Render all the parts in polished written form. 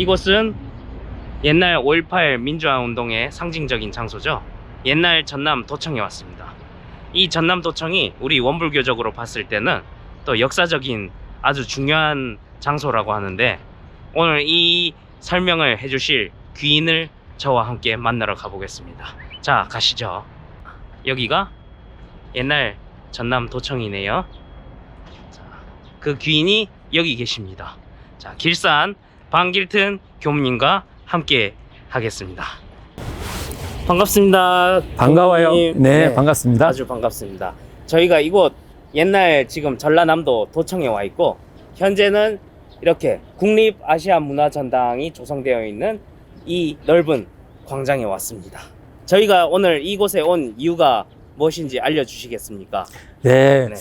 이곳은 옛날 5.18 민주화 운동의 상징적인 장소죠. 옛날 전남 도청에 왔습니다. 이 전남 도청이 우리 원불교적으로 봤을 때는 또 역사적인 아주 중요한 장소라고 하는데, 오늘 이 설명을 해주실 귀인을 저와 함께 만나러 가보겠습니다. 자, 가시죠. 여기가 옛날 전남 도청이네요. 자, 그 귀인이 여기 계십니다. 자, 길산 방길튼 교무님과 함께 하겠습니다. 반갑습니다. 반가워요. 교무님. 네, 반갑습니다. 아주 반갑습니다. 저희가 이곳 옛날 지금 전라남도 도청에 와 있고, 현재는 이렇게 국립아시아문화전당이 조성되어 있는 이 넓은 광장에 왔습니다. 저희가 오늘 이곳에 온 이유가 무엇인지 알려주시겠습니까? 네. 네.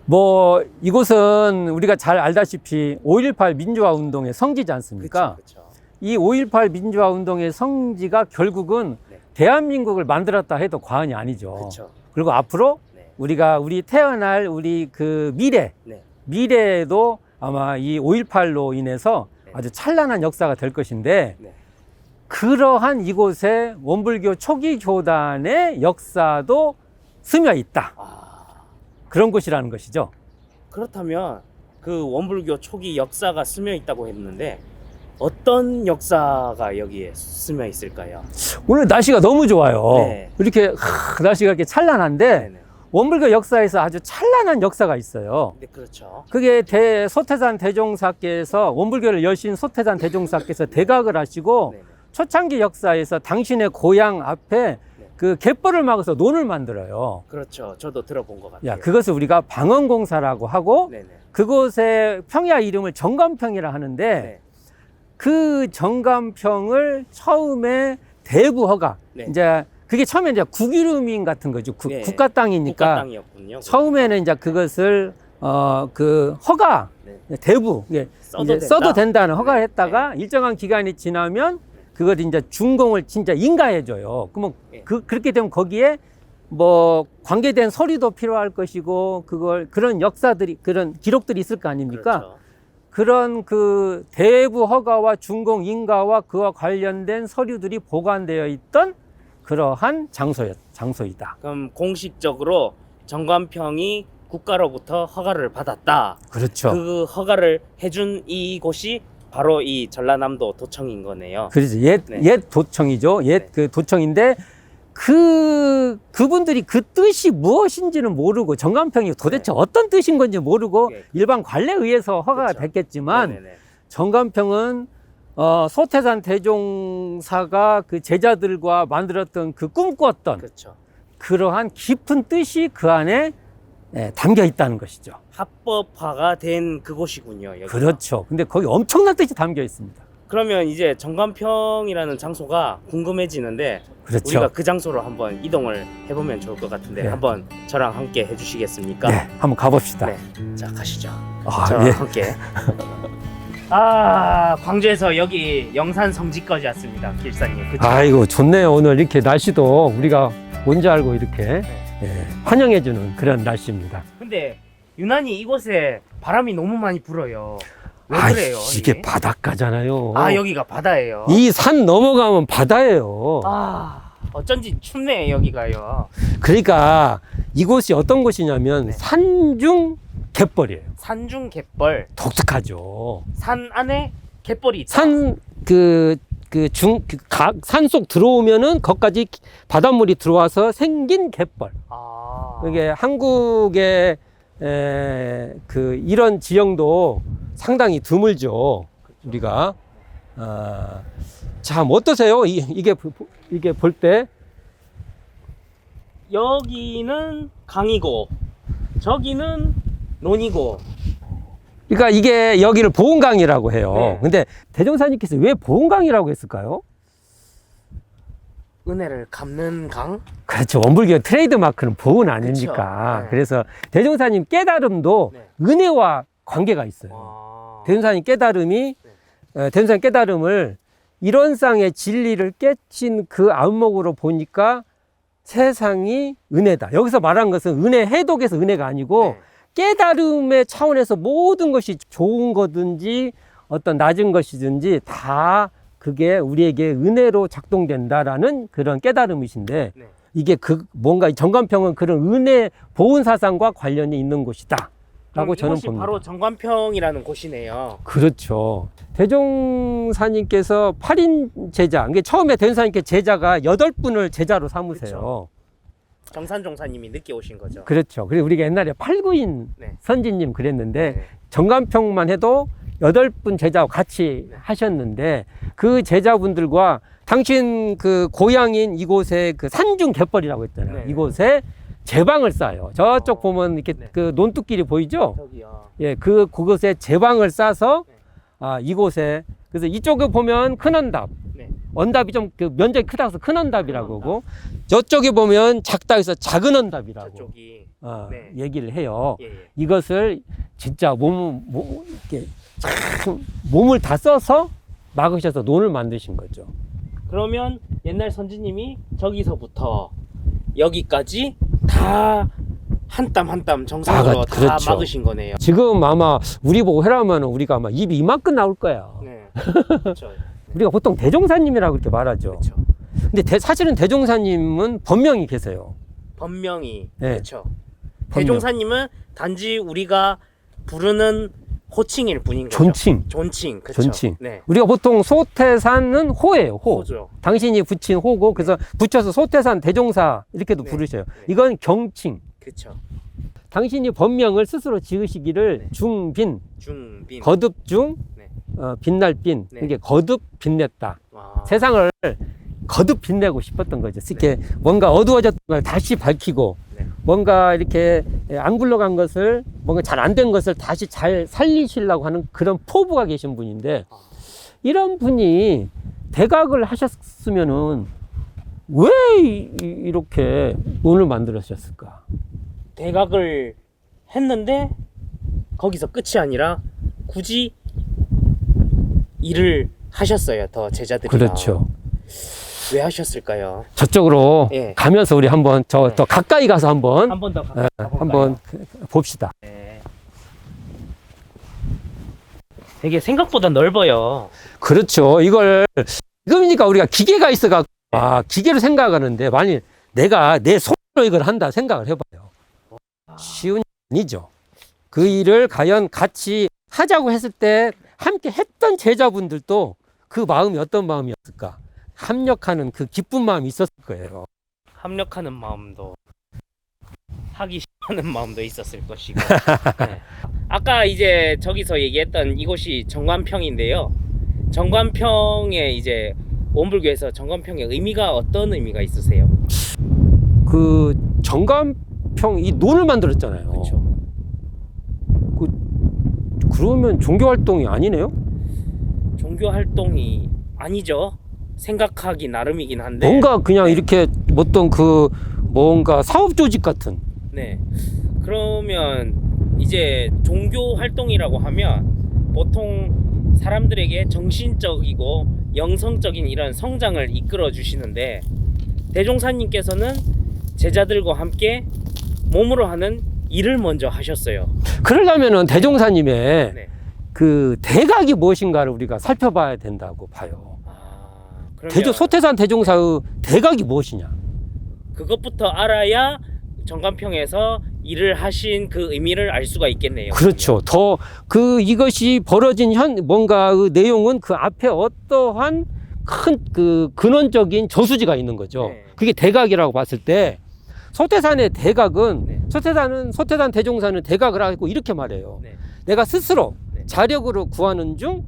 뭐 이곳은 우리가 잘 알다시피 5.18 민주화 운동의 성지지 않습니까? 그쵸. 이 5.18 민주화 운동의 성지가 결국은 네. 대한민국을 만들었다 해도 과언이 아니죠. 그쵸. 그리고 앞으로 네. 우리 태어날 우리 그 네. 미래에도 아마 이 5.18로 인해서 네. 아주 찬란한 역사가 될 것인데, 네. 그러한 이곳에 원불교 초기 교단의 역사도 스며 있다. 그런 곳이라는 것이죠. 그렇다면 그 원불교 초기 역사가 스며 있다고 했는데, 어떤 역사가 여기에 스며 있을까요? 오늘 날씨가 너무 좋아요. 네. 이렇게 날씨가 이렇게 찬란한데, 네네. 원불교 역사에서 아주 찬란한 역사가 있어요. 네, 그렇죠. 그게 소태산 대종사께서, 원불교를 여신 소태산 대종사께서 대각을 하시고 네네. 초창기 역사에서 당신의 고향 앞에 그 갯벌을 막아서 논을 만들어요. 그렇죠. 저도 들어본 것 같아요. 야, 그것을 우리가 방언공사라고 하고, 네네. 그곳의 평야 이름을 정감평이라 하는데, 네. 그 정감평을 처음에 대부허가, 네. 이제 그게 처음에 이제 국유루민 같은 거죠. 네. 국가 땅이니까. 국가 땅이었군요. 처음에는 이제 그것을 그 허가, 네. 대부, 이제 써도 된다는 허가를 네. 했다가 일정한 기간이 지나면 그걸 이제 준공을 진짜 인가해줘요. 그러면 네. 그렇게 되면 거기에 뭐 관계된 서류도 필요할 것이고, 그런 역사들이, 그런 기록들이 있을 거 아닙니까? 그렇죠. 그런 그 대부 허가와 준공 인가와 그와 관련된 서류들이 보관되어 있던 그러한 장소이다. 그럼 공식적으로 정관평이 국가로부터 허가를 받았다. 그렇죠. 그 허가를 해준 이곳이 바로 이 전라남도 도청인 거네요. 그렇죠. 네. 옛 도청이죠. 옛 네. 그 도청인데, 그분들이 그 뜻이 무엇인지는 모르고, 정감평이 도대체 네. 어떤 뜻인 건지 모르고 네. 일반 관례에 의해서 허가가 그렇죠. 됐겠지만, 네네네. 정감평은 소태산 대종사가 그 제자들과 만들었던 그 꿈꾸었던 그렇죠. 그러한 깊은 뜻이 그 안에 담겨 있다는 것이죠. 합법화가 된 그곳이군요. 여기가. 그렇죠. 근데 거기 엄청난 뜻이 담겨 있습니다. 그러면 이제 정관평이라는 장소가 궁금해지는데, 그렇죠. 우리가 그 장소로 한번 이동을 해보면 좋을 것 같은데, 네. 한번 저랑 함께 해주시겠습니까? 네, 한번 가봅시다. 네. 자, 가시죠. 아, 저랑 예. 함께. 광주에서 여기 영산 성지까지 왔습니다, 길사님. 그쵸? 아이고, 좋네요. 오늘 이렇게 날씨도 우리가 뭔지 알고 이렇게 환영해주는 그런 날씨입니다. 근데 유난히 이곳에 바람이 너무 많이 불어요. 왜 그래요? 이게 바닷가잖아요. 여기가 바다예요. 이 산 넘어가면 바다예요. 어쩐지 춥네 여기가요. 그러니까 이곳이 어떤 곳이냐면 네. 산중 갯벌이에요. 산중 갯벌. 독특하죠. 산 안에 갯벌이 있다. 산 속 들어오면은 거기까지 바닷물이 들어와서 생긴 갯벌. 이게 한국의 이런 지형도 상당히 드물죠. 우리가. 참 어떠세요? 이게 볼 때? 여기는 강이고 저기는 논이고. 그러니까 이게 여기를 보은강이라고 해요. 네. 근데 대종사님께서 왜 보은강이라고 했을까요? 은혜를 갚는 강? 그렇죠. 원불교 트레이드 마크는 보은 아닙니까? 네. 그래서 대종사님 깨달음도 네. 은혜와 관계가 있어요. 대종사님 깨달음이 대종사님 깨달음을 이런 쌍의 진리를 깨친 그 안목으로 보니까 세상이 은혜다. 여기서 말한 것은 은혜 해독에서 은혜가 아니고 네. 깨달음의 차원에서 모든 것이 좋은 거든지 어떤 낮은 것이든지 다 그게 우리에게 은혜로 작동된다라는 그런 깨달음이신데 네. 이게 뭔가 이 정관평은 그런 은혜 보훈 사상과 관련이 있는 곳이다. 라고 저는 이곳이 봅니다. 바로 정관평이라는 곳이네요. 그렇죠. 대종사님께서 8인 제자, 이게 처음에 대종사님께 제자가 8분을 제자로 삼으세요. 그렇죠. 정산종사님이 늦게 오신 거죠. 그렇죠. 그리고 우리가 옛날에 8구인 네. 선지님 그랬는데 네. 정관평만 해도 8분 제자와 같이 네. 하셨는데 그 제자분들과 당신 그 고향인 이곳에 그 산중 갯벌이라고 했잖아요. 네. 이곳에 제방을 쌓아요. 저쪽 보면 이렇게 네. 그 논뚝길이 보이죠? 저기요. 예, 그곳에 제방을 싸서 네. 이곳에 그래서 이쪽에 보면 큰 언답, 네. 언답이 좀 그 면적이 크다고 해서 큰 언답이라고 큰 하고 저쪽에 보면 작다 해서 작은 언답이라고 저쪽이. 네. 얘기를 해요. 예, 예. 이것을 진짜 이렇게 참 몸을 다 써서 막으셔서 논을 만드신 거죠. 그러면 옛날 선지님이 저기서부터 여기까지 다 한 땀 한 땀 정성으로 다 그렇죠. 막으신 거네요. 지금 아마 우리 보고 해라면 우리가 아마 입이 이만큼 나올 거야. 네. 그렇죠. 우리가 보통 대종사님이라고 그렇게 말하죠. 그렇죠. 근데 사실은 대종사님은 본명이 계세요. 법명이. 네. 그렇죠. 대종사님은 단지 우리가 부르는 호칭일 뿐인 거죠. 존칭. 존칭. 그렇죠. 존칭. 네. 우리가 보통 소태산은 호예요. 호. 호죠. 당신이 붙인 호고 그래서 붙여서 소태산 대종사 이렇게도 네. 부르셔요. 네. 이건 경칭. 그렇죠. 당신이 본명을 스스로 지으시기를 네. 중빈, 중빈. 거듭중, 네. 빛날빈. 네. 이게 거듭 빛냈다. 와. 세상을 거듭 빛내고 싶었던 거죠. 이렇게 네. 뭔가 어두워졌던 걸 다시 밝히고 네. 뭔가 이렇게 안 굴러간 것을 뭔가 잘 안 된 것을 다시 잘 살리시려고 하는 그런 포부가 계신 분인데 아. 이런 분이 대각을 하셨으면은 왜 이렇게 논을 만들으셨을까? 대각을 했는데 거기서 끝이 아니라 굳이 일을 하셨어요. 더 제자들이랑. 그렇죠. 왜 하셨을까요? 저쪽으로 예. 가면서 우리 한번 더 네. 가까이 가서 한번 한 번 더 한번 봅시다. 네. 되게 생각보다 넓어요. 그렇죠. 이거니까 우리가 기계가 있어가 기계로 생각하는데 만일 내가 내 손으로 이걸 한다 생각을 해봐요. 쉬운 일이 아니죠. 그 일을 과연 같이 하자고 했을 때 함께 했던 제자분들도 그 마음이 어떤 마음이었을까? 합력하는 그 기쁜 마음이 있었을 거예요. 합력하는 마음도 하기 싫어하는 마음도 있었을 것이고. 네. 아까 이제 저기서 얘기했던 이곳이 정관평인데요. 정관평에 이제 원불교에서 정관평의 의미가 어떤 의미가 있으세요? 그 정관평 이 논을 만들었잖아요. 그렇죠. 그러면 종교 활동이 아니네요? 종교 활동이 아니죠. 생각하기 나름이긴 한데. 뭔가 그냥 이렇게 어떤 뭔가 사업 조직 같은. 네. 그러면 이제 종교 활동이라고 하면 보통 사람들에게 정신적이고 영성적인 이런 성장을 이끌어 주시는데 대종사님께서는 제자들과 함께 몸으로 하는 일을 먼저 하셨어요. 그러려면은 대종사님의 네. 그 대각이 무엇인가를 우리가 살펴봐야 된다고 봐요. 그러면 소태산 대종사의 대각이 무엇이냐? 그것부터 알아야 정관평에서 일을 하신 그 의미를 알 수가 있겠네요. 그렇죠. 이것이 벌어진 뭔가 그 내용은 그 앞에 어떠한 큰 그 근원적인 저수지가 있는 거죠. 네. 그게 대각이라고 봤을 때 소태산의 대각은 네. 소태산 대종사는 대각을 하고 이렇게 말해요. 네. 내가 스스로 네. 자력으로 구하는 중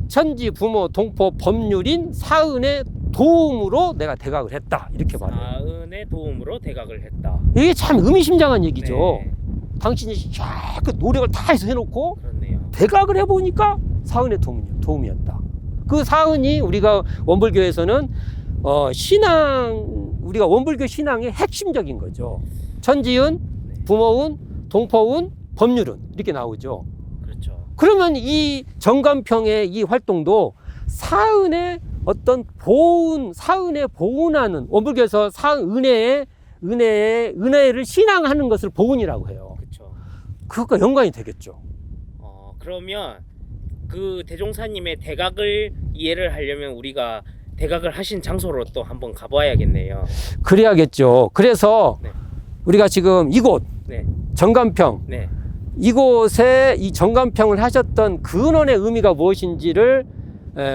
천지 부모 동포 법률인 사은의 도움으로 내가 대각을 했다 이렇게 말해요. 사은의 도움으로 대각을 했다. 이게 참 의미심장한 얘기죠. 네. 당신이 그 노력을 다 해서 해놓고 그렇네요. 대각을 해보니까 사은의 도움이었다. 그 사은이 우리가 원불교에서는 우리가 원불교 신앙의 핵심적인 거죠. 천지은, 부모은, 동포은, 법률은 이렇게 나오죠. 그렇죠. 그러면 이 정관평의 이 활동도 사은의 어떤 사은의 보은하는 원불교에서 은혜를 신앙하는 것을 보은이라고 해요. 그렇죠. 그것과 연관이 되겠죠. 그러면 그 대종사님의 대각을 이해를 하려면 우리가 대각을 하신 장소로 또 한번 가봐야겠네요. 그래야겠죠. 그래서 네. 우리가 지금 이곳 네. 정관평 네. 이곳에 이 정관평을 하셨던 근원의 의미가 무엇인지를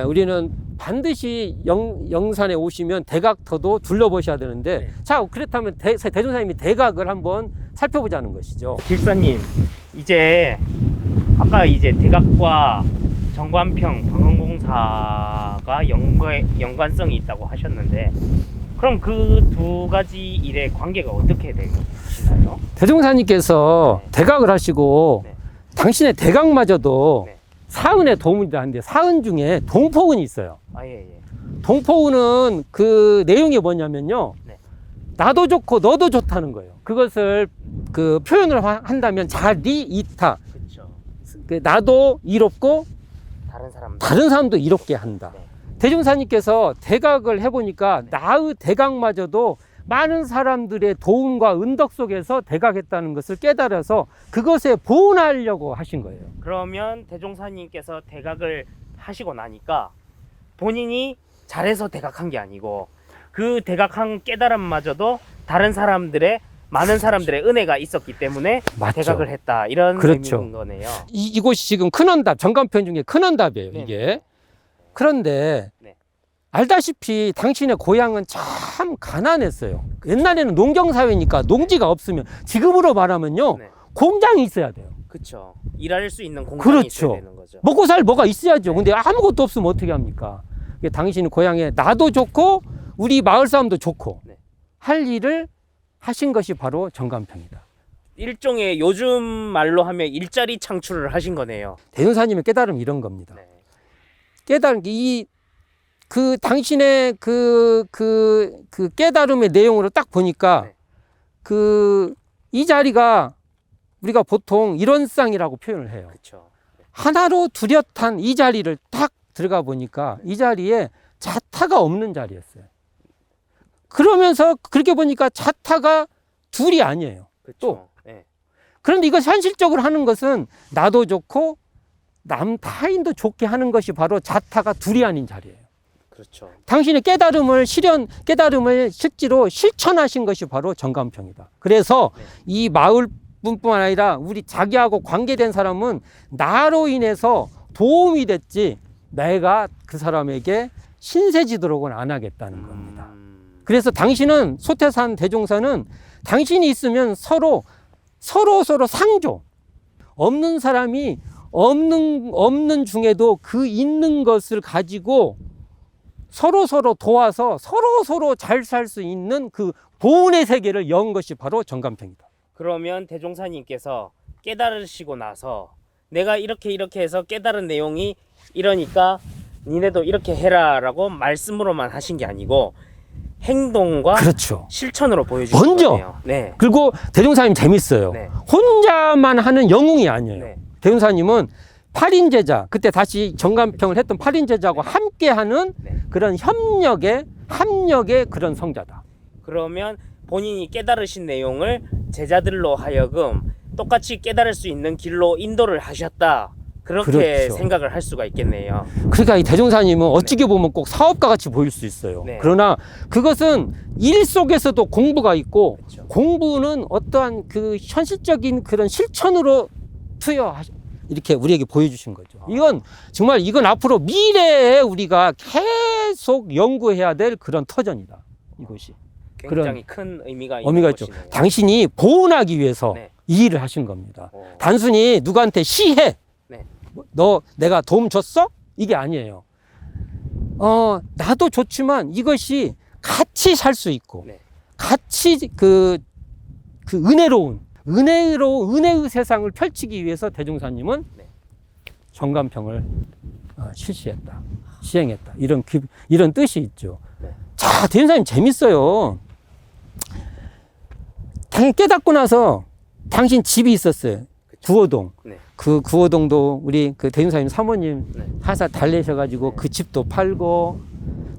우리는 반드시 영산에 오시면 대각터도 둘러보셔야 되는데 네. 자 그렇다면 대종사님이 대각을 한번 살펴보자는 것이죠. 길사님, 이제 아까 이제 대각과 정관평 방언공사가 연관성이 있다고 하셨는데 그럼 그 두 가지 일의 관계가 어떻게 되시나요? 대종사님께서 네. 대각을 하시고 네. 당신의 대각마저도 네. 사은에 도움이 되는데 사은 중에 동포운이 있어요. 아, 예, 예. 동포운은 그 내용이 뭐냐면요. 네. 나도 좋고 너도 좋다는 거예요. 그것을 그 표현을 한다면 자리이타. 그렇죠. 그 나도 이롭고 다른 사람도 이롭게 한다. 네. 대종사님께서 대각을 해보니까 나의 대각마저도 많은 사람들의 도움과 은덕 속에서 대각했다는 것을 깨달아서 그것에 보은하려고 하신 거예요. 그러면 대종사님께서 대각을 하시고 나니까 본인이 잘해서 대각한 게 아니고 그 대각한 깨달음마저도 다른 사람들의 많은 사람들의 은혜가 있었기 때문에 맞죠. 대각을 했다 이런 그렇죠. 의미인 거네요. 이곳이 지금 큰언답 정관편 중에 큰언답이에요. 네. 이게. 그런데 네. 알다시피 당신의 고향은 참 가난했어요. 옛날에는 농경사회니까 농지가 없으면 지금으로 말하면요 네. 공장이 있어야 돼요. 그렇죠. 일할 수 있는 공간이 그렇죠. 있어야 되는 거죠. 먹고 살 뭐가 있어야죠. 네. 근데 아무것도 없으면 어떻게 합니까? 당신 고향에 나도 좋고 우리 마을 사람도 좋고 네. 할 일을 하신 것이 바로 정관평이다. 일종의 요즘 말로 하면 일자리 창출을 하신 거네요. 대종사님의 깨달음이 이런 겁니다. 네. 깨달은 게 그 당신의 그 깨달음의 내용으로 딱 보니까 네. 이 자리가 우리가 보통 이런쌍이라고 표현을 해요. 그렇죠. 하나로 뚜렷한 이 자리를 딱 들어가 보니까 이 자리에 자타가 없는 자리였어요. 그러면서 그렇게 보니까 자타가 둘이 아니에요. 그렇죠. 또. 네. 그런데 이거 현실적으로 하는 것은 나도 좋고 타인도 좋게 하는 것이 바로 자타가 둘이 아닌 자리예요. 그렇죠. 당신의 깨달음을 실제로 실천하신 것이 바로 정관평이다. 그래서 네. 이 마을뿐만 아니라 우리 자기하고 관계된 사람은 나로 인해서 도움이 됐지 내가 그 사람에게 신세지도록은 안 하겠다는 겁니다. 그래서 당신은 소태산 대종사는 당신이 있으면 서로 상조. 없는 사람이 없는 중에도 그 있는 것을 가지고 서로 도와서 서로 잘 살 수 있는 그 보은의 세계를 연 것이 바로 정관평이다. 그러면 대종사님께서 깨달으시고 나서 내가 이렇게 해서 깨달은 내용이 이러니까 니네도 이렇게 해라라고 말씀으로만 하신 게 아니고 행동과 그렇죠. 실천으로 보여주신 먼저. 거네요. 네. 그리고 대종사님 재밌어요. 네. 혼자만 하는 영웅이 아니에요. 네. 대종사님은 8인 제자, 그때 다시 정관평을 했던 8인 제자하고 함께하는 네. 그런 합력의 그런 성자다. 그러면 본인이 깨달으신 내용을 제자들로 하여금 똑같이 깨달을 수 있는 길로 인도를 하셨다. 그렇게 그렇죠. 생각을 할 수가 있겠네요. 그러니까 이 대종사님은 어찌게 보면 꼭 사업가 같이 보일 수 있어요. 네. 그러나 그것은 일 속에서도 공부가 있고 그렇죠. 공부는 어떠한 그 현실적인 그런 실천으로 이렇게 우리에게 보여주신 거죠. 이건 앞으로 미래에 우리가 계속 연구해야 될 그런 터전이다. 이것이. 굉장히 큰 의미가 있는 있죠. 것이네요. 당신이 보은하기 위해서 네. 이 일을 하신 겁니다. 오. 단순히 누구한테 시해. 네. 내가 도움 줬어? 이게 아니에요. 나도 좋지만 이것이 같이 살 수 있고 네. 같이 그 은혜의 세상을 펼치기 위해서 대종사님은 네. 정관평을 시행했다. 이런 뜻이 있죠. 네. 자, 대종사님 재밌어요. 당연히 깨닫고 나서 당신 집이 있었어요. 구호동. 네. 그 구호동도 우리 그 대종사님 사모님 네. 하사 달래셔가지고 네. 그 집도 팔고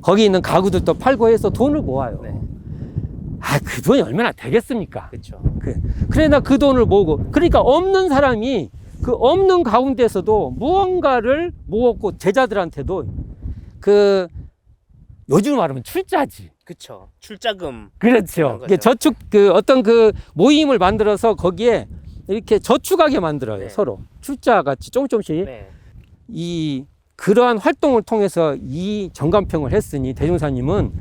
거기 있는 가구들도 팔고 해서 돈을 모아요. 네. 그 돈이 얼마나 되겠습니까? 그렇죠. 그래 나 그 돈을 모으고 그러니까 없는 사람이 그 없는 가운데서도 무언가를 모았고 제자들한테도 그 요즘 말하면 출자지. 그쵸. 출자금. 그렇죠. 거죠. 이게 저축 그 어떤 그 모임을 만들어서 거기에 이렇게 저축하게 만들어요. 네. 서로 출자 같이 조금씩 네. 이 그러한 활동을 통해서 이 정감평을 했으니 대종사님은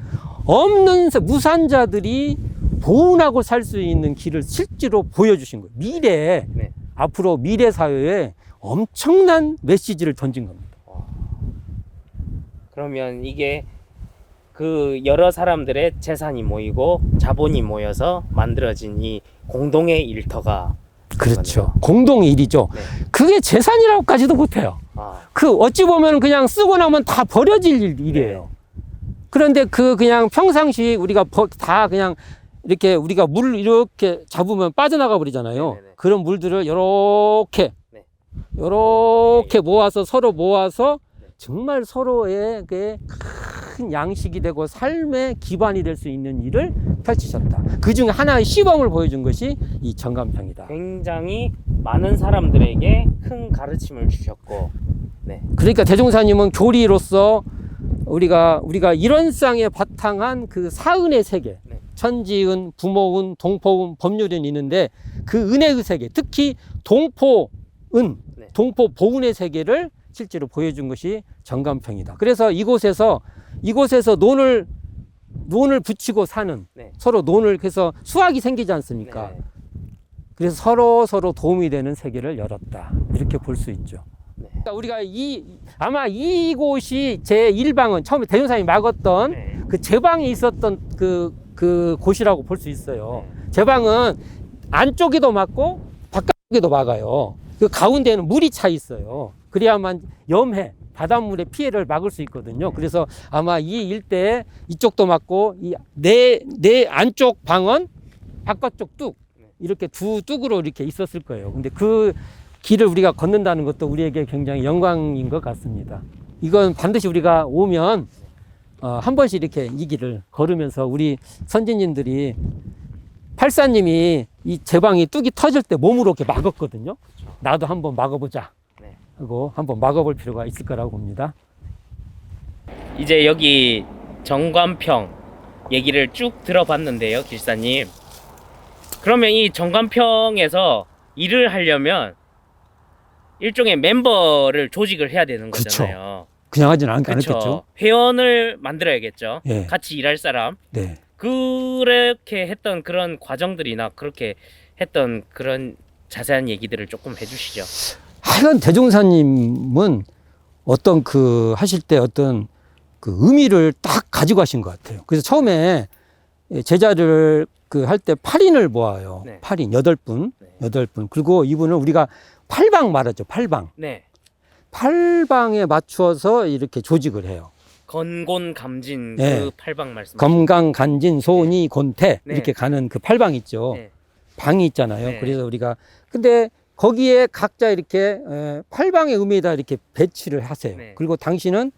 없는 무산자들이 보은하고 살 수 있는 길을 실제로 보여주신 거예요. 미래에 네. 앞으로 미래 사회에 엄청난 메시지를 던진 겁니다. 그러면 이게 그 여러 사람들의 재산이 모이고 자본이 모여서 만들어진 이 공동의 일터가 그렇죠. 공동의 일이죠. 네. 그게 재산이라고까지도 못해요. 아, 그 어찌 보면 그냥 쓰고 나면 다 버려질 일이에요. 그런데 그 그냥 평상시 우리가 다 그냥 이렇게 우리가 물 이렇게 잡으면 빠져나가 버리잖아요. 네네네. 그런 물들을 요렇게 네. 요렇게 모아서 서로 모아서 네. 정말 서로의 그 큰 양식이 되고 삶의 기반이 될 수 있는 일을 펼치셨다. 그 중에 하나의 시범을 보여준 것이 이 정감평이다. 굉장히 많은 사람들에게 큰 가르침을 주셨고, 네. 그러니까 대종사님은 교리로서 우리가 일원상에 바탕한 그 사은의 세계, 네. 천지은, 부모은, 동포은, 법률은 있는데 그 은혜의 세계, 특히 동포은, 네. 동포보은의 세계를 실제로 보여준 것이 정감평이다. 그래서 이곳에서 논을 붙이고 사는, 네. 서로 논을 해서 수학이 생기지 않습니까? 네. 그래서 서로 도움이 되는 세계를 열었다. 이렇게 볼 수 있죠. 네. 그러니까 우리가 아마 이곳이 제1방은 처음에 대종사님이 막았던 네. 그 제방이 있었던 그 곳이라고 볼 수 있어요. 네. 제방은 안쪽에도 막고 바깥에도 막아요. 그 가운데는 물이 차 있어요. 그래야만 바닷물의 피해를 막을 수 있거든요. 그래서 아마 이 일대에 이쪽도 막고 내 안쪽 방은 바깥쪽 뚝 이렇게 두 뚝으로 이렇게 있었을 거예요. 근데 그 길을 우리가 걷는다는 것도 우리에게 굉장히 영광인 것 같습니다. 이건 반드시 우리가 오면 한 번씩 이렇게 이 길을 걸으면서 우리 선진님들이 팔사님이 이 제방이 뚝이 터질 때 몸으로 이렇게 막았거든요. 나도 한번 막아보자 하고 한번 막아볼 필요가 있을 거라고 봅니다. 이제 여기 정감평 얘기를 쭉 들어봤는데요, 길사님. 그러면 이 정감평에서 일을 하려면 일종의 멤버를 조직을 해야 되는 거잖아요. 그냥 하진 않겠죠. 회원을 만들어야겠죠. 예. 같이 일할 사람. 네. 그렇게 했던 그런 과정들이나 그렇게 했던 그런 자세한 얘기들을 조금 해주시죠. 하여간 대종사님은 어떤 하실 때 어떤 그 의미를 딱 가지고 하신 것 같아요. 그래서 처음에 제자를 할 때 8인을 모아요. 네. 8인, 8분. 네. 8분. 그리고 이분을 우리가 8방 말하죠. 8방. 네. 8방에 맞추어서 이렇게 조직을 해요. 건곤감진 네. 그 8방 말씀. 건강, 간진, 소니, 곤태 네. 이렇게 가는 그 8방 있죠. 네. 방이 있잖아요. 네. 그래서 우리가 근데 거기에 각자 이렇게 8방의 의미에다 이렇게 배치를 하세요. 네. 그리고 당신은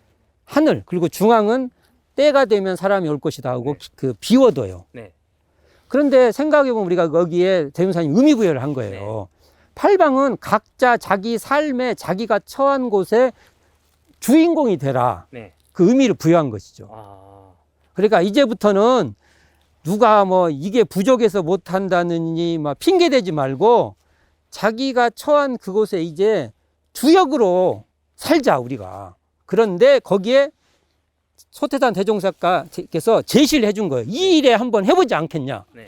하늘, 그리고 중앙은 때가 되면 사람이 올 것이다 하고 네. 비워둬요. 네. 그런데 생각해보면 우리가 거기에 대종사님 의미부여를 한 거예요. 8방은 각자 자기 삶에 자기가 처한 곳에 주인공이 되라. 네. 그 의미를 부여한 것이죠. 아. 그러니까 이제부터는 누가 이게 부족해서 못한다느니 핑계대지 말고 자기가 처한 그곳에 이제 주역으로 살자 우리가. 그런데 거기에 소태산 대종사께서 제시를 해준 거예요. 이 일에 한번 해보지 않겠냐. 네.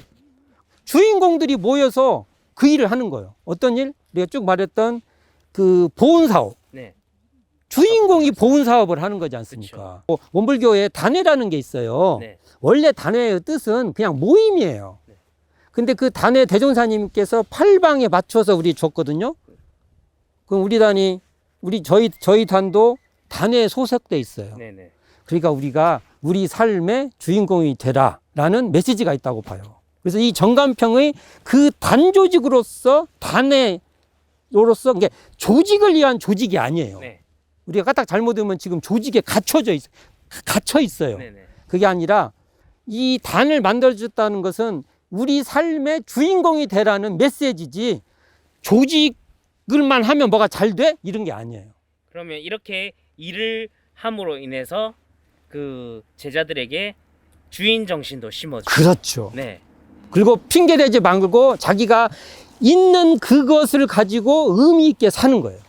주인공들이 모여서 그 일을 하는 거예요. 어떤 일? 우리가 쭉 말했던 그 보훈사업. 네. 주인공이 보훈사업을 하는 거지 않습니까? 원불교에 단회라는 게 있어요. 네. 원래 원래 단회의 뜻은 그냥 모임이에요. 네. 근데 그 단회 대종사님께서 8방에 맞춰서 우리 줬거든요. 그럼 저희 단도 단회에 소속돼 있어요. 네. 네. 그러니까 우리가 우리 삶의 주인공이 되라라는 메시지가 있다고 봐요. 그래서 이 정감평의 그 단조직으로서 단회로서 이게 조직을 위한 조직이 아니에요. 네. 우리가 까딱 잘못하면 지금 조직에 갇혀 있어요. 네. 네. 그게 아니라 이 단을 만들어줬다는 것은 우리 삶의 주인공이 되라는 메시지지 조직 일만 하면 뭐가 잘 돼? 이런 게 아니에요. 그러면 이렇게 일을 함으로 인해서 그 제자들에게 주인 정신도 심어주고. 그렇죠. 네. 그리고 핑계대지 말고 자기가 있는 그것을 가지고 의미 있게 사는 거예요.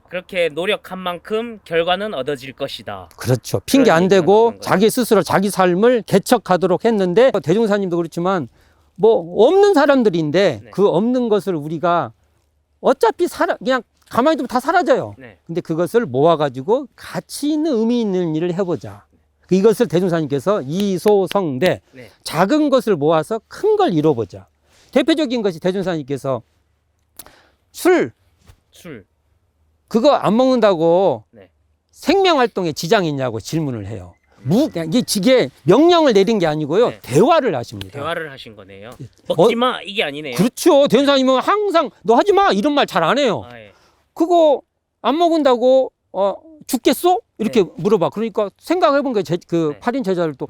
그렇게 노력한 만큼 결과는 얻어질 것이다. 그렇죠. 핑계 안 얘기가 대고 나오는 거죠. 자기 스스로 자기 삶을 개척하도록 했는데 대종사님도 그렇지만 뭐 없는 사람들인데 네. 그 없는 것을 우리가 어차피 그냥 가만히 두면 다 사라져요. 네. 근데 그것을 모아가지고 가치 있는 의미 있는 일을 해보자. 이것을 대종사님께서 이소성대 네. 작은 것을 모아서 큰 걸 이뤄보자. 대표적인 것이 대종사님께서 술 그거 안 먹는다고 네. 생명활동에 지장이 있냐고 질문을 해요. 이게 명령을 내린 게 아니고요. 네. 대화를 하십니다. 대화를 하신 거네요. 먹지 마 이게 아니네요. 그렇죠. 대종사님은 항상 너 하지 마 이런 말 잘 안 해요. 아, 예. 그거 안 먹은다고 죽겠어? 이렇게 네. 물어봐. 그러니까 생각해 본 거예요. 그 네. 8인 제자들도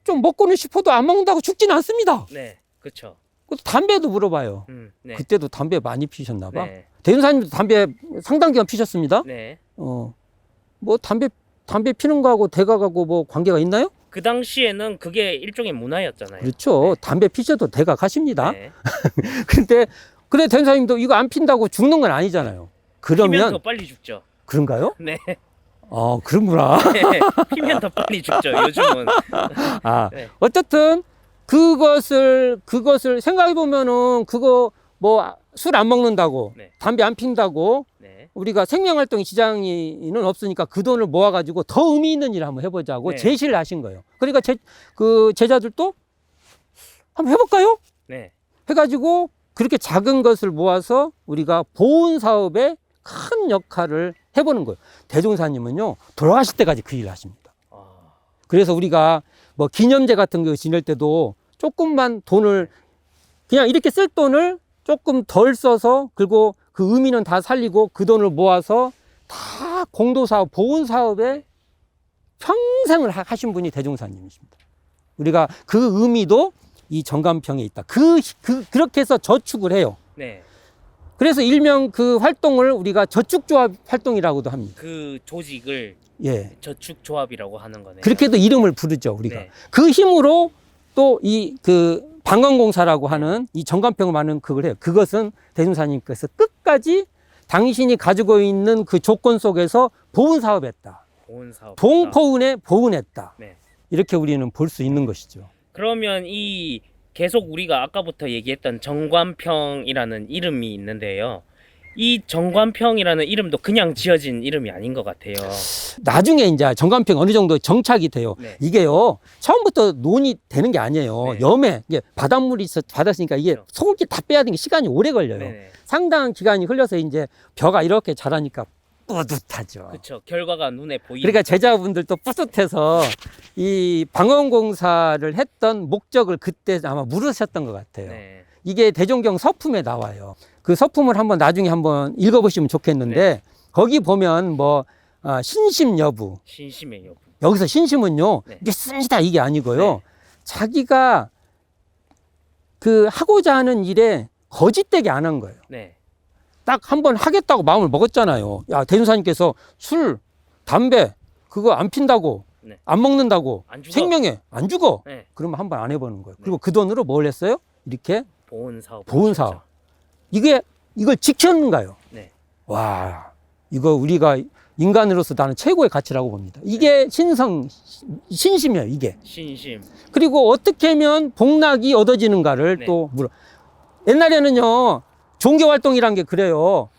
좀 먹고는 싶어도 안 먹는다고 죽지는 않습니다. 네, 그렇죠. 담배도 물어봐요. 네. 그때도 담배 많이 피셨나 봐. 네. 대종사님도 담배 상당 기간 피셨습니다. 네. 뭐 담배 피는 거하고 대각하고 뭐 관계가 있나요? 그 당시에는 그게 일종의 문화였잖아요. 그렇죠. 네. 담배 피셔도 대각 하십니다. 네. 근데 대종사님도 이거 안 핀다고 죽는 건 아니잖아요. 피면 그러면 더 빨리 죽죠. 그런가요? 네. 그런구나. 네. 피면 더 빨리 죽죠. 요즘은. 네. 어쨌든 그것을 생각해 보면은 그거 뭐 술 안 먹는다고 네. 담배 안 핀다고 네. 우리가 생명활동에 지장이는 없으니까 그 돈을 모아가지고 더 의미 있는 일을 한번 해보자고 네. 제시를 하신 거예요. 그러니까 그 제자들도 한번 해볼까요? 네. 해가지고 그렇게 작은 것을 모아서 우리가 보훈 사업에 큰 역할을 해보는 거예요. 대종사님은요 돌아가실 때까지 그 일을 하십니다. 그래서 우리가 뭐 기념제 같은 거 지낼 때도 조금만 돈을 그냥 이렇게 쓸 돈을 조금 덜 써서 그리고 그 의미는 다 살리고 그 돈을 모아서 다 공도사업, 보훈사업에 평생을 하신 분이 대종사님이십니다. 우리가 그 의미도 이 정감평에 있다. 그렇게 해서 저축을 해요. 네. 그래서 일명 그 활동을 우리가 저축조합 활동이라고도 합니다. 그 조직을 예. 저축조합이라고 하는 거네요. 그렇게도 이름을 부르죠, 우리가. 네. 그 힘으로 또 그 방언공사라고 하는 이 정감평을 많은 그걸 해요. 그것은 대종사님께서 끝까지 당신이 가지고 있는 그 조건 속에서 보훈사업했다. 보훈사업. 동포은에 보훈했다. 네. 이렇게 우리는 볼 수 있는 것이죠. 그러면 이 계속 우리가 아까부터 얘기했던 정관평이라는 이름이 있는데요. 이 정관평이라는 이름도 그냥 지어진 이름이 아닌 것 같아요. 나중에 이제 정관평 어느 정도 정착이 돼요. 네. 이게요, 처음부터 논이 되는 게 아니에요. 네. 염에, 이게 바닷물이 받았으니까 이게 그렇죠. 소금기 다 빼야 되는 게 시간이 오래 걸려요. 네네. 상당한 기간이 흘러서 이제 벼가 이렇게 자라니까 뿌듯하죠. 그렇죠. 결과가 눈에 보이니까. 그러니까 제자분들도 뿌듯해서 이 방언공사를 했던 목적을 그때 아마 물으셨던 것 같아요. 네. 이게 대종경 서품에 나와요. 그 서품을 나중에 한번 읽어보시면 좋겠는데 네. 거기 보면 뭐 신심 여부, 신심의 여부. 여기서 신심은요 네. 이게 씁니다 이게 아니고요. 네. 자기가 그 하고자 하는 일에 거짓되게 안 한 거예요. 네. 딱 한번 하겠다고 마음을 먹었잖아요. 야, 대종사님께서 술, 담배 그거 안 핀다고, 네. 안 먹는다고, 안 죽어. 생명에 안 죽어. 네. 그러면 한번 안 해보는 거예요. 네. 그리고 그 돈으로 뭘 했어요? 이렇게 보훈사업. 보훈사업. 이걸 지켰는가요? 네. 와, 이거 우리가 인간으로서 나는 최고의 가치라고 봅니다. 이게 신심이에요, 이게. 신심. 그리고 어떻게 하면 복락이 얻어지는가를 네. 또 물어. 옛날에는요, 종교활동이란 게 그래요.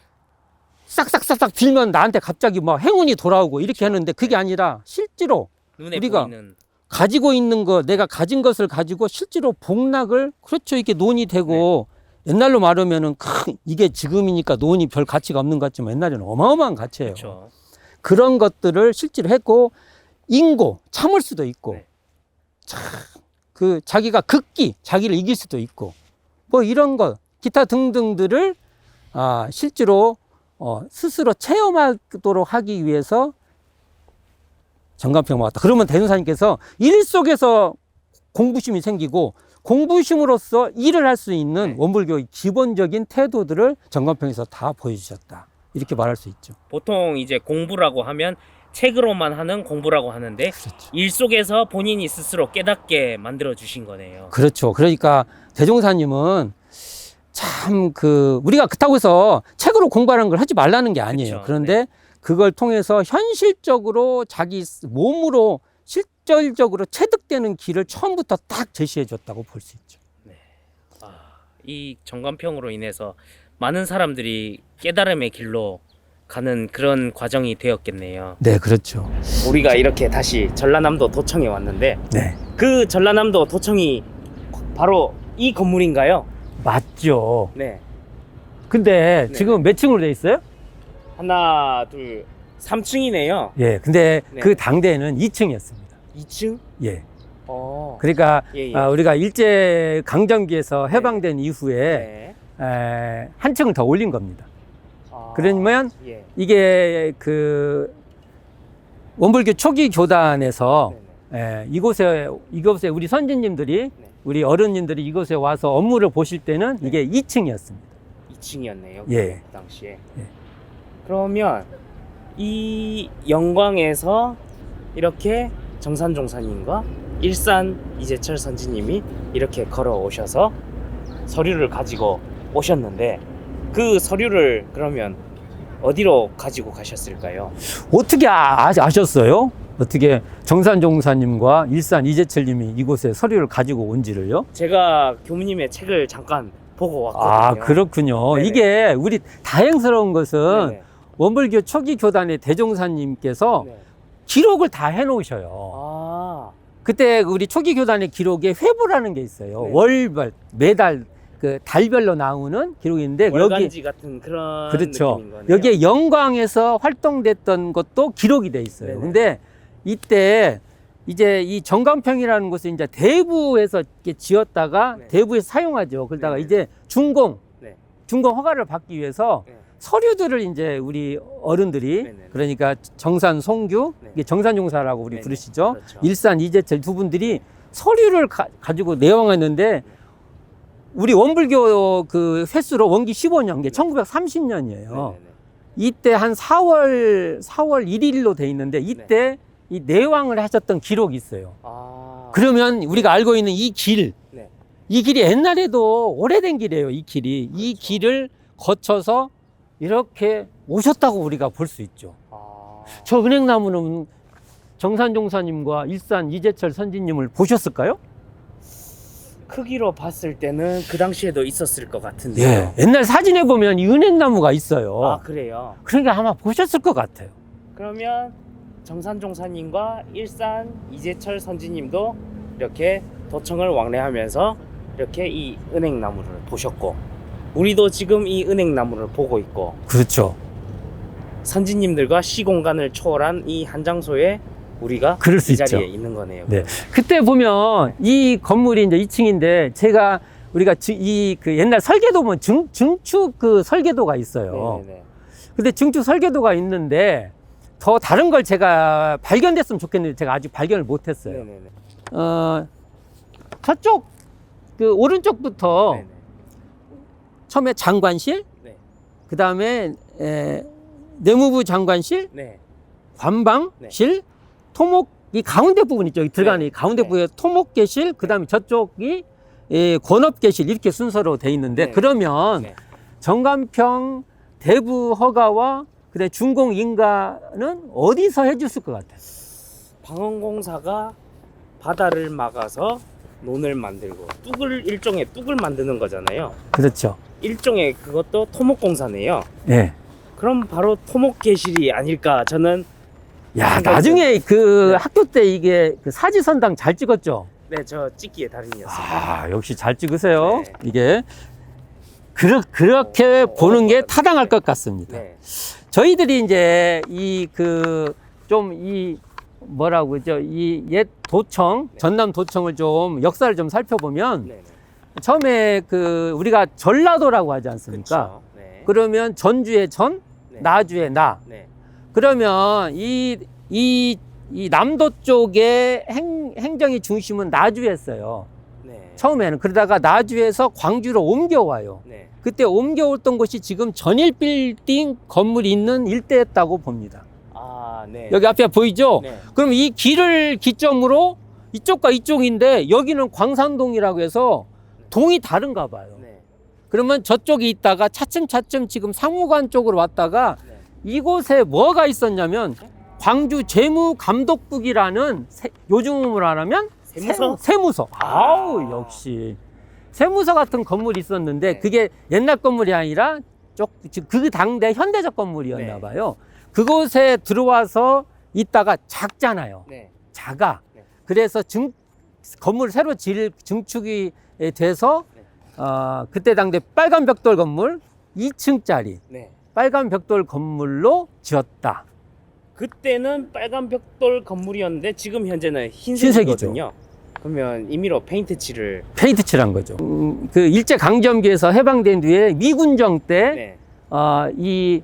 싹싹싹싹 빌면 나한테 갑자기 막 행운이 돌아오고 이렇게 했는데 그게 아니라 실제로 눈에 우리가 보이는. 가지고 있는 거, 내가 가진 것을 가지고 실제로 복락을, 그렇죠, 이게 논이 되고, 옛날로 말하면은 이게 지금이니까 논이 별 가치가 없는 것 같지만 옛날에는 어마어마한 가치예요. 그렇죠. 그런 것들을 실제로 했고, 인고, 참을 수도 있고, 네. 자기가 자기를 이길 수도 있고, 뭐 이런 것, 기타 등등들을 실제로 스스로 체험하도록 하기 위해서 정감평 모았다. 그러면 대종사님께서 일 속에서 공부심이 생기고 공부심으로써 일을 할 수 있는 네. 원불교의 기본적인 태도들을 전광평에서 다 보여주셨다. 이렇게 말할 수 있죠. 보통 이제 공부라고 하면 책으로만 하는 공부라고 하는데 그렇죠. 일 속에서 본인이 스스로 깨닫게 만들어 주신 거네요. 그렇죠. 그러니까 대종사님은 참 우리가 그렇다고 해서 책으로 공부하는 걸 하지 말라는 게 아니에요. 그쵸. 그런데 네. 그걸 통해서 현실적으로 자기 몸으로 실질적으로 체득되는 길을 처음부터 딱 제시해 줬다고 볼 수 있죠. 이 정관평으로 인해서 많은 사람들이 깨달음의 길로 가는 그런 과정이 되었겠네요. 네, 그렇죠. 우리가 이렇게 다시 전라남도 도청에 왔는데 네. 그 전라남도 도청이 바로 이 건물인가요? 맞죠. 네. 근데 네. 지금 몇 층으로 돼 있어요? 하나, 둘, 3층이네요. 예. 근데 네. 그 당대에는 2층이었습니다. 2층? 예. 어. 그러니까 예, 예. 우리가 일제 강점기에서 해방된 이후에 네. 한 층을 더 올린 겁니다. 아, 그러면 예. 이게 원불교 초기 교단에서 네네. 이곳에 우리 선진님들이 네. 우리 어른님들이 이곳에 와서 업무를 보실 때는 네. 이게 2층이었습니다. 2층이었네요. 예. 그 당시에. 예. 그러면 이 영광에서 이렇게 정산종사님과 일산 이재철 선지님이 이렇게 걸어오셔서 서류를 가지고 오셨는데 그 서류를 그러면 어디로 가지고 가셨을까요? 어떻게 아셨어요? 어떻게 정산종사님과 일산 이재철님이 이곳에 서류를 가지고 온지를요? 제가 교무님의 책을 잠깐 보고 왔거든요. 아, 그렇군요. 네네. 이게 우리 다행스러운 것은 네네. 원불교 초기 교단의 대종사님께서 네. 기록을 다 해놓으셔요. 아, 그때 우리 초기 교단의 기록에 회부라는 게 있어요. 네. 월별, 매달, 달별로 나오는 기록인데 월간지 같은 그런 그렇죠. 느낌인 거네요. 여기에 영광에서 활동됐던 것도 기록이 돼 있어요. 네네. 근데 이때 이제 이 정광평이라는 곳을 이제 대부에서 이렇게 지었다가 네. 대부에서 사용하죠. 그러다가 네네. 이제 준공 네. 허가를 받기 위해서 네. 서류들을 이제 우리 어른들이 네네네. 그러니까 정산 송규, 네. 이게 정산종사라고 우리 네네. 부르시죠. 그렇죠. 일산 이재철 두 분들이 서류를 가지고 내용했는데 우리 원불교 그 횟수로 원기 15년, 이게 1930년이에요. 네네네. 이때 한 4월 1일로 돼 있는데 이때 이 내왕을 하셨던 기록이 있어요. 아, 그러면 우리가 알고 있는 이 길, 네. 이 길이 옛날에도 오래된 길이에요. 이 길이. 이 길을 거쳐서 이렇게 오셨다고 우리가 볼 수 있죠. 아, 저 은행나무는 정산종사님과 일산 이재철 선지님을 보셨을까요? 크기로 봤을 때는 그 당시에도 있었을 것 같은데요. 예. 옛날 사진에 보면 이 은행나무가 있어요. 아, 그래요. 그러니까 아마 보셨을 것 같아요. 그러면 정산종사님과 일산 이재철 선지님도 이렇게 도청을 왕래하면서 이렇게 이 은행나무를 보셨고 우리도 지금 이 은행나무를 보고 있고 그렇죠. 선지님들과 시공간을 초월한 이 한 장소에 우리가 그럴 수 이 있죠. 자리에 있는 거네요. 네. 그때 보면 이 건물이 이제 2층인데 우리가 그 옛날 설계도 보면 증축 그 설계도가 있어요. 네네네. 근데 증축 설계도가 있는데 더 다른 걸 제가 발견됐으면 좋겠는데 제가 아직 발견을 못했어요. 네네네. 저쪽 그 오른쪽부터 네네. 처음에 장관실, 네. 그 다음에 내무부 장관실, 네. 관방실, 토목 이 가운데 부분 있죠. 여기 들어가는 네. 이 가운데 네. 부분에 토목계실, 그 다음에 저쪽이 권업계실 이렇게 순서로 돼 있는데 네. 그러면 네. 정관평 대부 허가와 그다음에 준공 인가는 어디서 해줬을 것 같아요? 방언공사가 바다를 막아서 논을 만들고 일종의 뚝을 만드는 거잖아요. 그렇죠. 일종의 그것도 토목공사네요. 예. 그럼 바로 토목계실이 아닐까 저는. 야, 나중에 네. 학교 때 이게 그 사지선당 잘 찍었죠? 네, 저 찍기의 달인이었습니다. 아, 역시 잘 찍으세요. 네. 이게 그렇게 보는 게 타당할 것 같습니다. 네. 저희들이 이제 뭐라고 그러죠? 이 옛 도청, 네. 전남 도청을 좀 역사를 좀 살펴보면 네. 처음에 우리가 전라도라고 하지 않습니까? 그렇죠. 네. 그러면 전주의 전, 네. 나주의 나. 네. 그러면 이 남도 쪽의 행정의 중심은 나주였어요. 네. 처음에는. 그러다가 나주에서 광주로 옮겨와요. 네. 그때 옮겨왔던 곳이 지금 전일 빌딩 건물이 있는 일대였다고 봅니다. 아, 네. 여기 앞에 보이죠? 네. 그럼 이 길을 기점으로 이쪽과 이쪽인데 여기는 광산동이라고 해서 동이 다른가 봐요. 네. 그러면 저쪽에 있다가 차츰차츰 지금 상호관 쪽으로 왔다가 네. 이곳에 뭐가 있었냐면 광주 재무감독국이라는 요즘으로 하면 세무서? 세무서. 아. 아우, 역시 세무서 같은 건물이 있었는데 네. 그게 옛날 건물이 아니라 그 당대 현대적 건물이었나 네. 봐요. 그곳에 들어와서 있다가 작잖아요. 네. 작아. 네. 그래서 건물 새로 질 증축이 돼서 네. 그때 당대 빨간 벽돌 건물 2층짜리 네. 빨간 벽돌 건물로 지었다. 그때는 빨간 벽돌 건물이었는데 지금 현재는 흰색이죠. 흰색이거든요. 그러면 임의로 페인트 칠을 페인트 칠한 거죠. 그 일제 강점기에서 해방된 뒤에 미군정 때 네. 이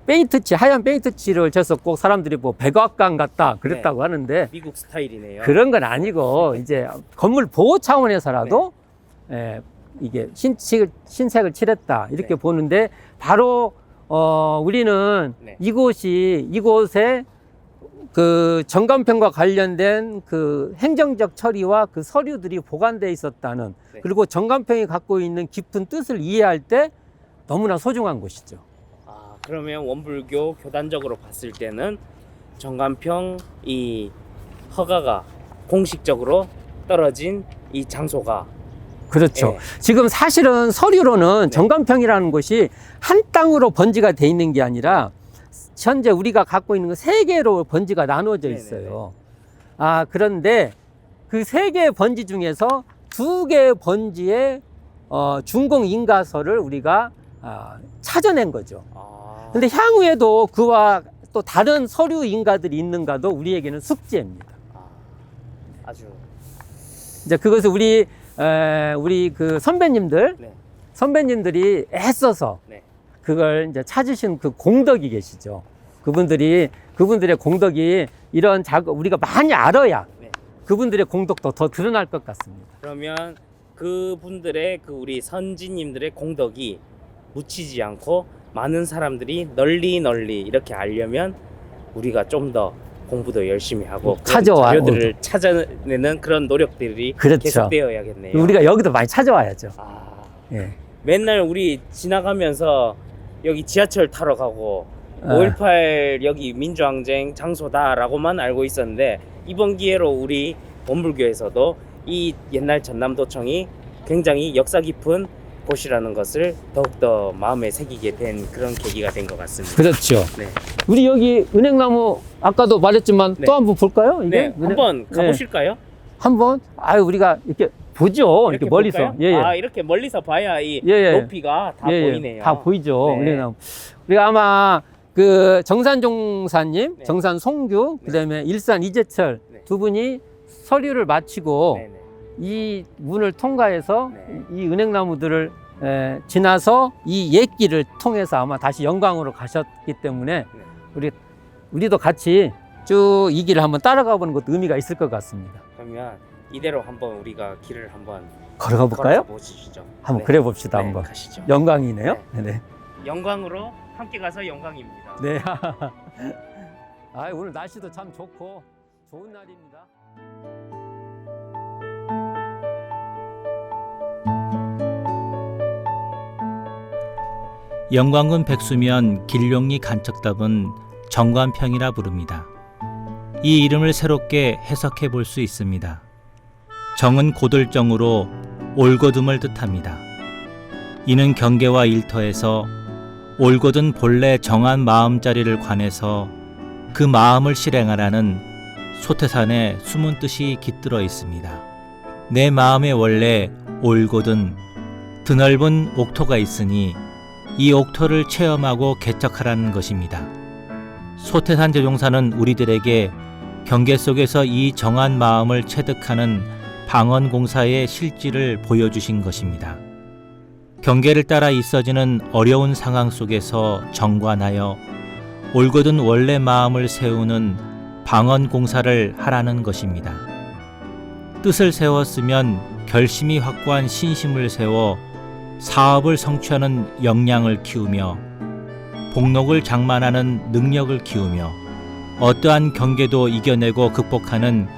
페인트 칠, 하얀 페인트 칠을 쳤었고 사람들이 뭐 백악관 같다 그랬다고 하는데 미국 스타일이네요. 그런 건 아니고 이제 건물 보호 차원에서라도 이게 흰색을 칠했다 이렇게 네. 보는데 바로 우리는 네. 이곳에 그 정관평과 관련된 그 행정적 처리와 그 서류들이 보관되어 있었다는 네. 그리고 정관평이 갖고 있는 깊은 뜻을 이해할 때 너무나 소중한 곳이죠. 아, 그러면 원불교 교단적으로 봤을 때는 정관평 이 허가가 공식적으로 떨어진 이 장소가 그렇죠. 네. 지금 사실은 서류로는 네. 정관평이라는 곳이 한 땅으로 번지가 돼 있는 게 아니라 현재 우리가 갖고 있는 건 세 개로 번지가 나누어져 있어요. 그런데 그 세 개의 번지 중에서 두 개의 번지의 준공 인가서를 우리가 찾아낸 거죠. 아, 근데 향후에도 그와 또 다른 서류 인가들이 있는가도 우리에게는 숙제입니다. 아주 이제 그것을 우리 그 네. 선배님들이 애써서 네. 그걸 이제 찾으신 그 공덕이 계시죠. 그분들의 공덕이 이런 우리가 많이 알아야 네. 그분들의 공덕도 더 드러날 것 같습니다. 그러면 그분들의 그 우리 선지님들의 공덕이 묻히지 않고 많은 사람들이 널리 이렇게 알려면 우리가 좀 더 공부도 열심히 하고 그런 찾아와 자료들을 찾아내는 그런 노력들이 그렇죠. 계속되어야겠네요. 우리가 여기도 많이 찾아와야죠. 예. 맨날 우리 지나가면서 여기 지하철 타러 가고 5.18 여기 민주항쟁 장소다라고만 알고 있었는데 이번 기회로 우리 원불교에서도 이 옛날 전남도청이 굉장히 역사 깊은 곳이라는 것을 더욱더 마음에 새기게 된 그런 계기가 된 것 같습니다. 그렇죠. 네. 우리 여기 은행나무 아까도 말했지만 네. 또 한번 볼까요? 이게 네, 한번 가보실까요? 한번 우리가 이렇게 보죠. 이렇게 멀리서. 볼까요? 예. 이렇게 멀리서 봐야 이 예. 높이가 다 예. 보이네요. 다 보이죠. 네. 은행나무. 우리가 아마 그 정산종사님, 네. 정산송규, 네. 그다음에 일산 이재철 네. 두 분이 서류를 마치고 네네. 이 문을 통과해서 네. 이 은행나무들을 지나서 이 옛길을 통해서 아마 다시 영광으로 가셨기 때문에 네. 우리도 같이 쭉 이 길을 한번 따라가 보는 것도 의미가 있을 것 같습니다. 그러면 이대로 한번 우리가 길을 한번 걸어가 볼까요? 보시죠. 한번 네. 그래 봅시다. 네, 한번. 가시죠. 영광이네요. 네. 영광으로 함께 가서 영광입니다. 네. 오늘 날씨도 참 좋고 좋은 날입니다. 영광군 백수면 길룡리 간척답은 정관평이라 부릅니다. 이 이름을 새롭게 해석해 볼 수 있습니다. 정은 고들정으로 올곧음을 뜻합니다. 이는 경계와 일터에서 올곧은 본래 정한 마음자리를 관해서 그 마음을 실행하라는 소태산의 숨은 뜻이 깃들어 있습니다. 내 마음에 원래 올곧은 드넓은 옥토가 있으니 이 옥토를 체험하고 개척하라는 것입니다. 소태산 제종사는 우리들에게 경계 속에서 이 정한 마음을 체득하는 방언공사의 실질을 보여주신 것입니다. 경계를 따라 있어지는 어려운 상황 속에서 정관하여 올곧은 원래 마음을 세우는 방언공사를 하라는 것입니다. 뜻을 세웠으면 결심이 확고한 신심을 세워 사업을 성취하는 역량을 키우며 복록을 장만하는 능력을 키우며 어떠한 경계도 이겨내고 극복하는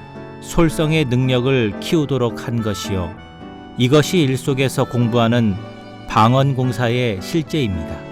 솔성의 능력을 키우도록 한 것이요. 이것이 일 속에서 공부하는 방언공사의 실제입니다.